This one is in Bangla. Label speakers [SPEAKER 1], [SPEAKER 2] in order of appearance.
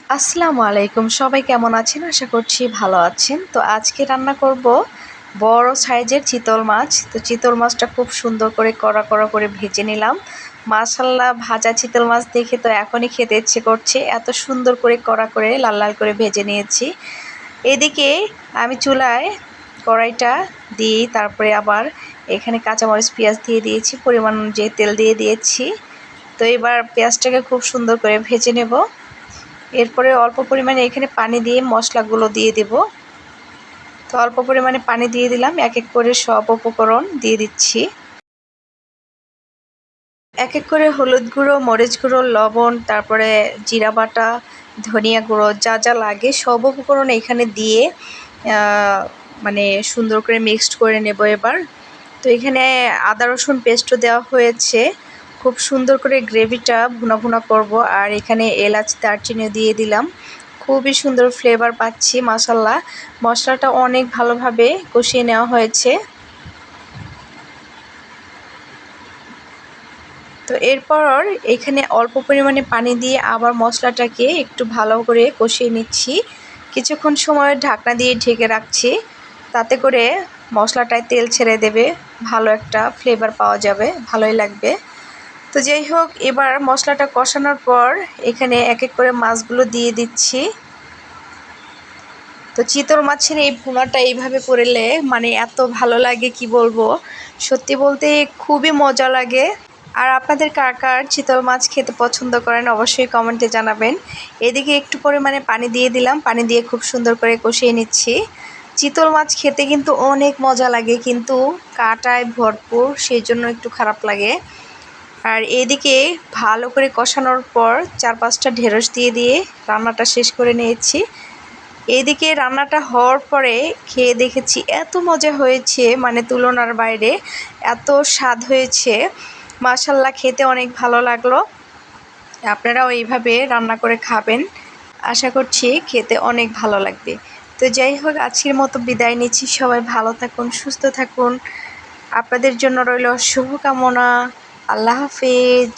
[SPEAKER 1] আসসালামু আলাইকুম, সবাই কেমন আছেন? আশা করছি ভালো আছেন। তো আজকে রান্না করব বড় সাইজের চিতল মাছ। তো চিতল মাছটা খুব সুন্দর করে কড়া কড়া করে ভেজে নিলাম। মাশাআল্লাহ, ভাজা চিতল মাছ দেখে তো এখনই খেতে ইচ্ছে করছে। এত সুন্দর করে কড়া করে লাল লাল করে ভেজে নিয়েছি। এদিকে আমি চুলায় কড়াইটা দিয়ে তারপরে আবার এখানে কাঁচামরিচ পেঁয়াজ দিয়ে দিয়েছি, পরিমাণ অনুযায়ী তেল দিয়ে দিয়েছি। তো এবার পেঁয়াজটাকে খুব সুন্দর করে ভেজে নেব। এরপরে অল্প পরিমাণে এখানে পানি দিয়ে মশলাগুলো দিয়ে দেব। তো অল্প পরিমাণে পানি দিয়ে দিলাম, এক এক করে সব উপকরণ দিয়ে দিচ্ছি। এক এক করে হলুদ গুঁড়ো, মরিচ গুঁড়ো, লবণ, তারপরে জিরা বাটা, ধনিয়া গুঁড়ো, যা যা লাগে সব উপকরণ এখানে দিয়ে মানে সুন্দর করে মিক্সড করে নেব এবার। তো এখানে আদা রসুন পেস্টও দেওয়া হয়েছে। খুব সুন্দর করে গ্রেভিটা ভুনা ভুনা করব। আর এখানে এলাচ দারচিনি দিয়ে দিলাম। খুবই সুন্দর ফ্লেভার পাচ্ছি মাশাআল্লাহ। মশলাটা অনেক ভালোভাবে কষিয়ে নেওয়া হয়েছে। তো এরপর এখানে অল্প পরিমাণে পানি দিয়ে আবার মশলাটাকে একটু ভালো করে কষিয়ে নিচ্ছি। কিছুক্ষণ সময় ঢাকনা দিয়ে ঢেকে রাখছি, তাতে করে মশলাটায় তেল ছেড়ে দেবে, ভালো একটা ফ্লেভার পাওয়া যাবে, ভালোই লাগবে। তো যাই হোক, এবার মশলাটা কষানোর পর এখানে এক এক করে মাছগুলো দিয়ে দিচ্ছি। তো চিতল মাছের এই ভুনাটা এইভাবে করলে মানে এত ভালো লাগে কি বলবো, সত্যি বলতে খুবই মজা লাগে। আর আপনাদের কার কার চিতল মাছ খেতে পছন্দ করেন অবশ্যই কমেন্টে জানাবেন। এদিকে একটু পরিমাণে পানি দিয়ে দিলাম, পানি দিয়ে খুব সুন্দর করে কষিয়ে নিচ্ছি। চিতল মাছ খেতে কিন্তু অনেক মজা লাগে, কিন্তু কাঁটায় ভরপুর, সেই জন্য একটু খারাপ লাগে। আর এদিকে ভালো করে কষানোর পর 4-5টা ঢেঁড়স দিয়ে দিয়ে রান্নাটা শেষ করে নিয়েছি। এদিকে রান্নাটা হওয়ার পরে খেয়ে দেখেছি এত মজা হয়েছে, মানে তুলনার বাইরে, এত স্বাদ হয়েছে মাশাআল্লাহ, খেতে অনেক ভালো লাগলো। আপনারাও এইভাবে রান্না করে খাবেন, আশা করছি খেতে অনেক ভালো লাগবে। তো যাই হোক, আজকের মতো বিদায় নিচ্ছি। সবাই ভালো থাকুন, সুস্থ থাকুন। আপনাদের জন্য রইল শুভকামনা। আল্লাহ হাফেজ।